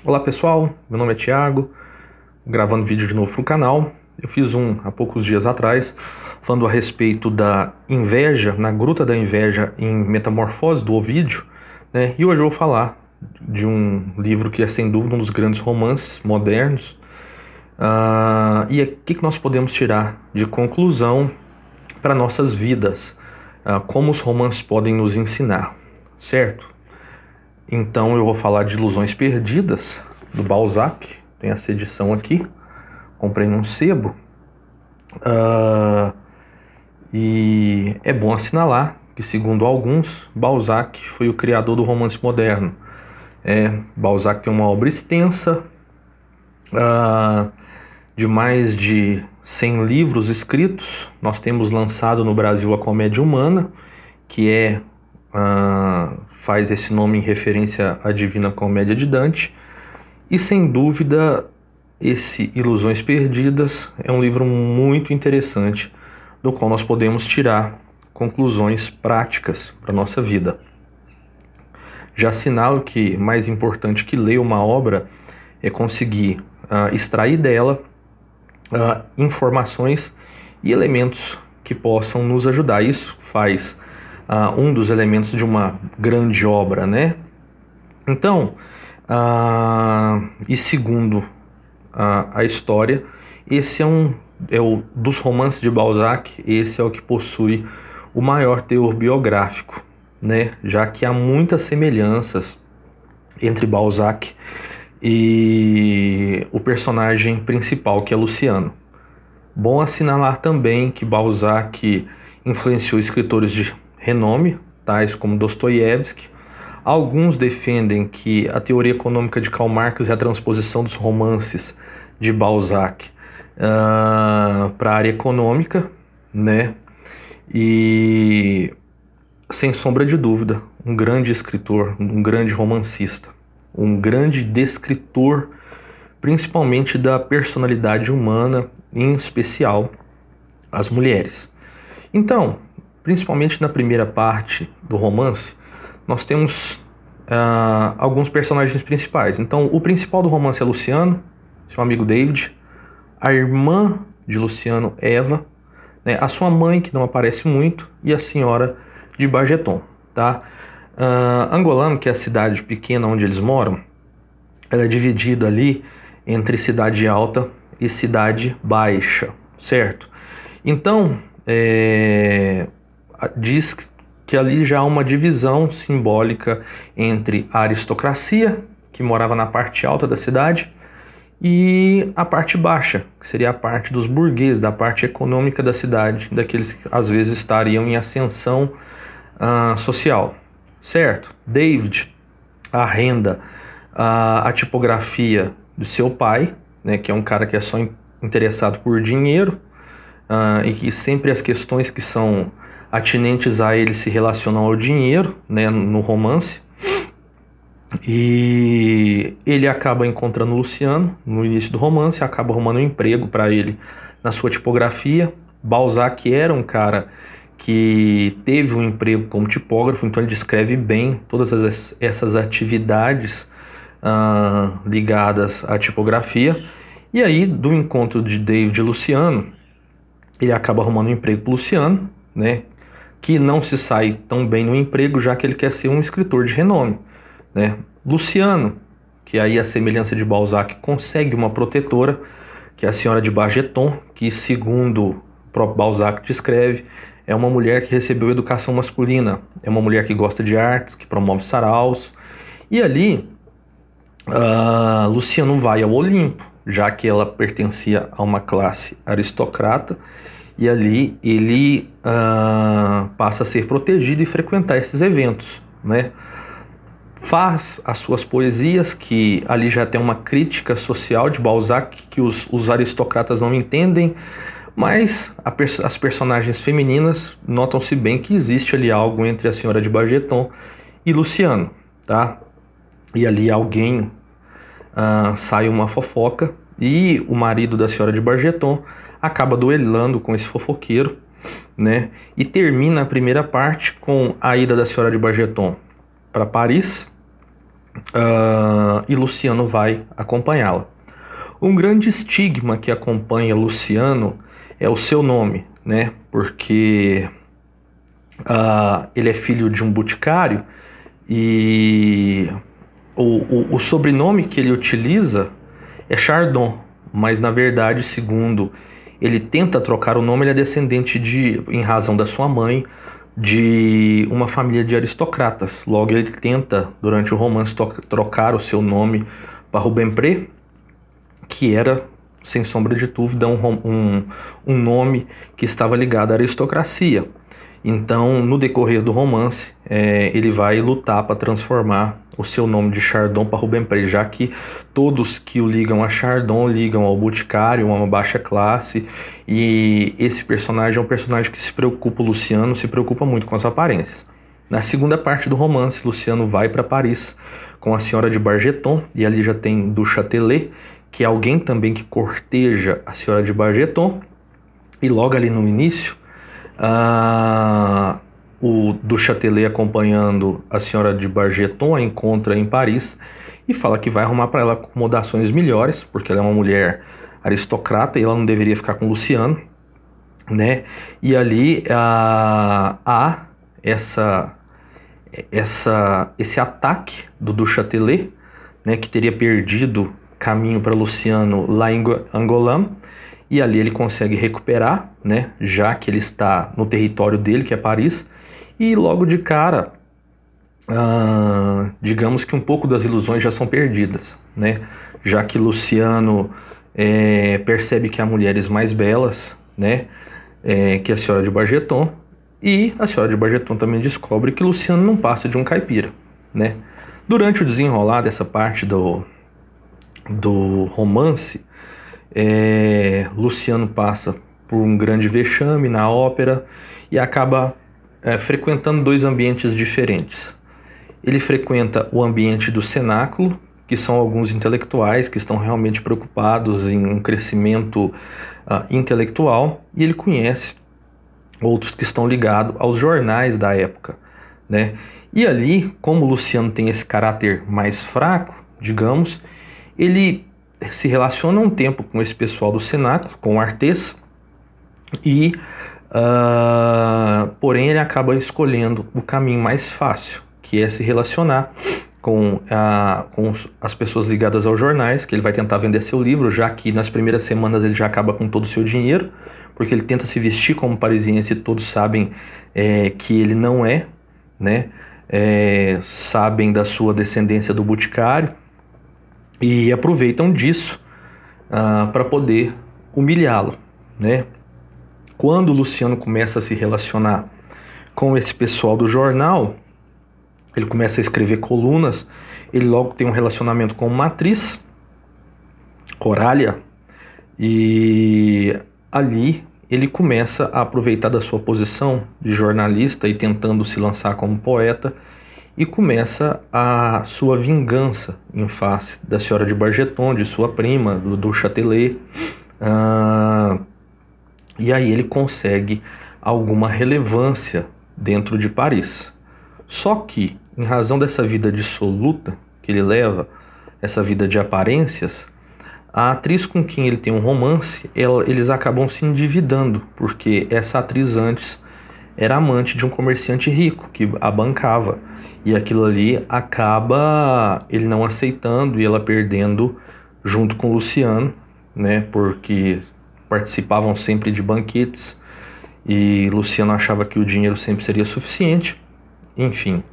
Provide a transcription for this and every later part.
Olá pessoal, meu nome é Thiago, gravando vídeo de novo para o canal. Eu fiz um há poucos dias atrás, falando a respeito da inveja, na Gruta da Inveja em Metamorfose, do Ovídio, né? E hoje eu vou falar de um livro que é sem dúvida um dos grandes romances modernos. E o que nós podemos tirar de conclusão para nossas vidas? Como os romances podem nos ensinar, certo? Então eu vou falar de Ilusões Perdidas, do Balzac. Tem essa edição aqui, comprei num sebo. E é bom assinalar que, segundo alguns, Balzac foi o criador do romance moderno. Balzac tem uma obra extensa, de mais de 100 livros escritos. Nós temos lançado no Brasil a Comédia Humana, que faz esse nome em referência à Divina Comédia de Dante. E sem dúvida, esse Ilusões Perdidas é um livro muito interessante, do qual nós podemos tirar conclusões práticas para a nossa vida. Já assinalo que mais importante que ler uma obra é conseguir extrair dela informações e elementos que possam nos ajudar. Isso faz um dos elementos de uma grande obra, né? Então, e segundo a história, esse é o dos romances de Balzac, esse é o que possui o maior teor biográfico, né? Já que há muitas semelhanças entre Balzac e o personagem principal, que é Luciano. Bom assinalar também que Balzac influenciou escritores de renome, tais como Dostoiévski. Alguns defendem que a teoria econômica de Karl Marx é a transposição dos romances de Balzac para a área econômica, né? E, sem sombra de dúvida, um grande escritor, um grande romancista, um grande descritor, principalmente da personalidade humana, em especial as mulheres. Então, principalmente na primeira parte do romance, nós temos alguns personagens principais. Então, o principal do romance é Luciano, seu amigo David, a irmã de Luciano, Eva, né, a sua mãe, que não aparece muito, e a senhora de Bargeton, tá? Angolano, que é a cidade pequena onde eles moram, ela é dividida ali entre cidade alta e cidade baixa, certo? Então, diz que ali já há uma divisão simbólica entre a aristocracia, que morava na parte alta da cidade, e a parte baixa, que seria a parte dos burgueses, da parte econômica da cidade, daqueles que às vezes estariam em ascensão social, certo? David arrenda a tipografia do seu pai, né, que é um cara que é só interessado por dinheiro, e que sempre as questões que são atinentes a ele se relacionam ao dinheiro, né, no romance. E ele acaba encontrando Luciano no início do romance, acaba arrumando um emprego para ele na sua tipografia. Balzac era um cara que teve um emprego como tipógrafo, então ele descreve bem todas essas atividades ligadas à tipografia. E aí, do encontro de David e Luciano, ele acaba arrumando um emprego para Luciano, né, que não se sai tão bem no emprego, já que ele quer ser um escritor de renome, né? Luciano, que aí a semelhança de Balzac, consegue uma protetora, que é a senhora de Bargeton, que segundo o próprio Balzac descreve, é uma mulher que recebeu educação masculina, é uma mulher que gosta de artes, que promove saraus. E ali, Luciano vai ao Olimpo, já que ela pertencia a uma classe aristocrata, e ali ele passa a ser protegido e frequentar esses eventos, né? Faz as suas poesias, que ali já tem uma crítica social de Balzac, que os aristocratas não entendem, mas as personagens femininas notam-se bem que existe ali algo entre a senhora de Bargeton e Luciano, tá? E ali alguém sai uma fofoca, e o marido da senhora de Bargeton acaba duelando com esse fofoqueiro, né? E termina a primeira parte com a ida da senhora de Bargeton para Paris, e Luciano vai acompanhá-la. Um grande estigma que acompanha Luciano é o seu nome, né? Porque ele é filho de um boticário e o sobrenome que ele utiliza é Chardon, mas na verdade, segundo ele tenta trocar o nome, ele é descendente em razão da sua mãe, de uma família de aristocratas. Logo ele tenta, durante o romance, trocar o seu nome para Rubempré, que era, sem sombra de dúvida, um nome que estava ligado à aristocracia. Então, no decorrer do romance, ele vai lutar para transformar o seu nome de Chardon para Rubempré, já que todos que o ligam a Chardon ligam ao boticário, a uma baixa classe, e esse personagem é um personagem que se preocupa, o Luciano se preocupa muito com as aparências. Na segunda parte do romance, Luciano vai para Paris com a senhora de Bargeton, e ali já tem Du Châtelet, que é alguém também que corteja a senhora de Bargeton, e logo ali no início, o Du Châtelet, acompanhando a senhora de Bargeton, a encontra em Paris e fala que vai arrumar para ela acomodações melhores, porque ela é uma mulher aristocrata e ela não deveria ficar com Luciano, né? E ali há esse ataque do Du Châtelet, né, que teria perdido caminho para Luciano lá em Angoulême, e ali ele consegue recuperar, né, já que ele está no território dele, que é Paris, e logo de cara, digamos que um pouco das ilusões já são perdidas, né, já que Luciano percebe que há mulheres mais belas, né, que a senhora de Bargeton, e a senhora de Bargeton também descobre que Luciano não passa de um caipira, né. Durante o desenrolar dessa parte do romance, Luciano passa por um grande vexame na ópera e acaba frequentando dois ambientes diferentes. Ele frequenta o ambiente do cenáculo, que são alguns intelectuais que estão realmente preocupados em um crescimento intelectual, e ele conhece outros que estão ligados aos jornais da época, né? E ali, como o Luciano tem esse caráter mais fraco, digamos, ele se relaciona um tempo com esse pessoal do cenáculo, com o Artés, e porém ele acaba escolhendo o caminho mais fácil, que é se relacionar com as pessoas ligadas aos jornais, que ele vai tentar vender seu livro, já que nas primeiras semanas ele já acaba com todo o seu dinheiro, porque ele tenta se vestir como parisiense e todos sabem que ele não é, né? Sabem da sua descendência do boticário e aproveitam disso para poder humilhá-lo, né? Quando o Luciano começa a se relacionar com esse pessoal do jornal, ele começa a escrever colunas, ele logo tem um relacionamento com uma atriz, Corália, e ali ele começa a aproveitar da sua posição de jornalista e tentando se lançar como poeta, e começa a sua vingança em face da senhora de Bargeton, de sua prima, do Châtelet, e aí ele consegue alguma relevância dentro de Paris. Só que, em razão dessa vida dissoluta que ele leva, essa vida de aparências, a atriz com quem ele tem um romance, eles acabam se endividando, porque essa atriz antes era amante de um comerciante rico que a bancava, e aquilo ali acaba ele não aceitando e ela perdendo junto com o Luciano, né, porque participavam sempre de banquetes e Luciano achava que o dinheiro sempre seria suficiente. Enfim,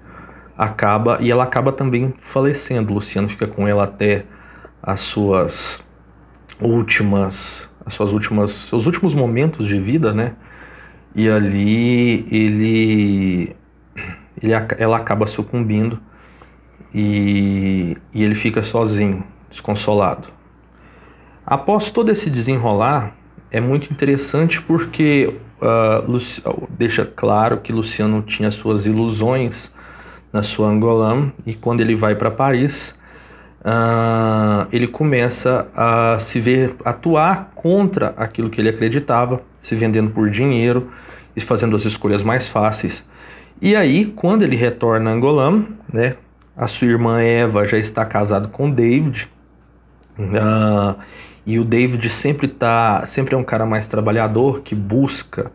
ela acaba também falecendo. Luciano fica com ela até seus últimos momentos de vida, né? E ali ela acaba sucumbindo e ele fica sozinho, desconsolado. Após todo esse desenrolar, é muito interessante porque deixa claro que Luciano tinha suas ilusões na sua Angoulême, e quando ele vai para Paris, ele começa a atuar contra aquilo que ele acreditava, se vendendo por dinheiro e fazendo as escolhas mais fáceis. E aí, quando ele retorna a Angoulême, né, a sua irmã Eva já está casada com David, e o David sempre é um cara mais trabalhador, que busca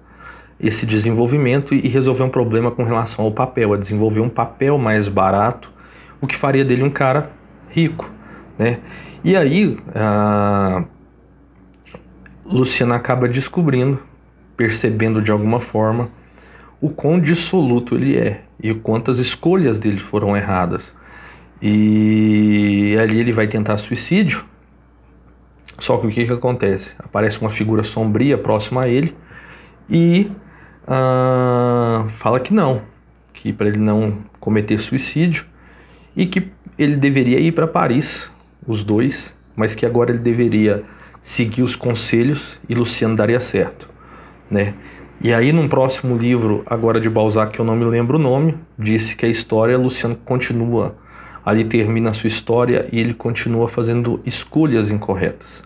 esse desenvolvimento e resolver um problema com relação ao papel, a desenvolver um papel mais barato, o que faria dele um cara rico, né? E aí, Luciano acaba descobrindo, percebendo de alguma forma, o quão dissoluto ele é e quantas escolhas dele foram erradas. E ali ele vai tentar suicídio, só que o que acontece? Aparece uma figura sombria próxima a ele e fala que não, que para ele não cometer suicídio e que ele deveria ir para Paris, os dois, mas que agora ele deveria seguir os conselhos e Luciano daria certo, né? E aí, num próximo livro, agora de Balzac, que eu não me lembro o nome, disse que a história, Luciano continua, ali termina a sua história e ele continua fazendo escolhas incorretas.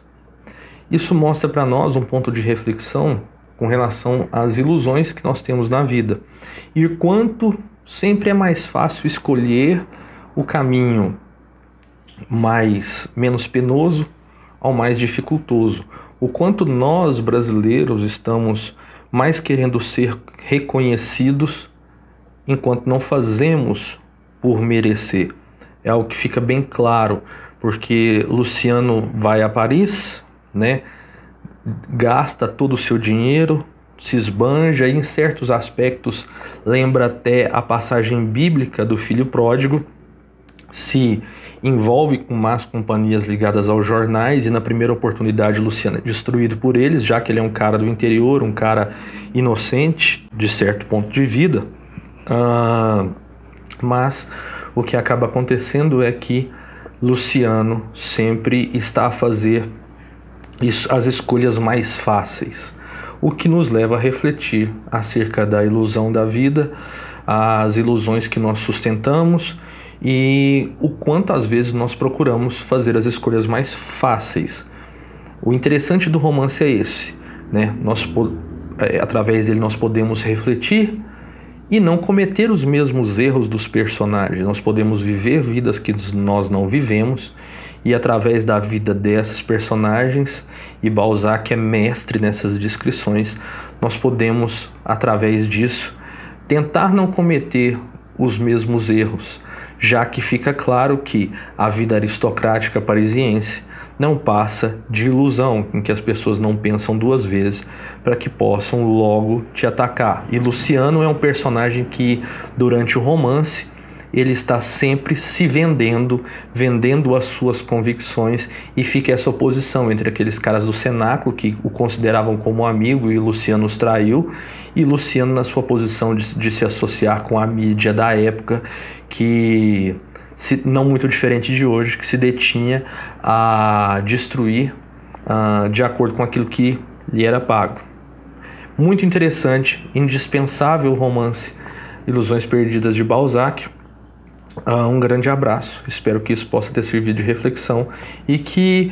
Isso mostra para nós um ponto de reflexão com relação às ilusões que nós temos na vida e o quanto sempre é mais fácil escolher o caminho menos penoso ao mais dificultoso. O quanto nós, brasileiros, estamos mais querendo ser reconhecidos enquanto não fazemos por merecer. É algo que fica bem claro, porque Luciano vai a Paris, né? Gasta todo o seu dinheiro, se esbanja e em certos aspectos lembra até a passagem bíblica do filho pródigo, se envolve com más companhias ligadas aos jornais e na primeira oportunidade Luciano é destruído por eles, já que ele é um cara do interior, um cara inocente de certo ponto de vida, mas o que acaba acontecendo é que Luciano sempre está a fazer as escolhas mais fáceis, o que nos leva a refletir acerca da ilusão da vida, as ilusões que nós sustentamos e o quanto às vezes nós procuramos fazer as escolhas mais fáceis. O interessante do romance é esse, né? Através dele nós podemos refletir e não cometer os mesmos erros dos personagens. Nós podemos viver vidas que nós não vivemos e através da vida dessas personagens, e Balzac é mestre nessas descrições, nós podemos, através disso, tentar não cometer os mesmos erros, já que fica claro que a vida aristocrática parisiense não passa de ilusão, em que as pessoas não pensam duas vezes para que possam logo te atacar. E Luciano é um personagem que, durante o romance, ele está sempre se vendendo as suas convicções, e fica essa oposição entre aqueles caras do cenáculo que o consideravam como amigo e Luciano os traiu, e Luciano na sua posição de se associar com a mídia da época, que não muito diferente de hoje, que se detinha a destruir de acordo com aquilo que lhe era pago. Muito interessante, indispensável o romance Ilusões Perdidas de Balzac. Um grande abraço, espero que isso possa ter servido de reflexão e que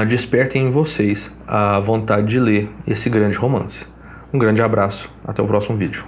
despertem em vocês a vontade de ler esse grande romance. Um grande abraço, até o próximo vídeo.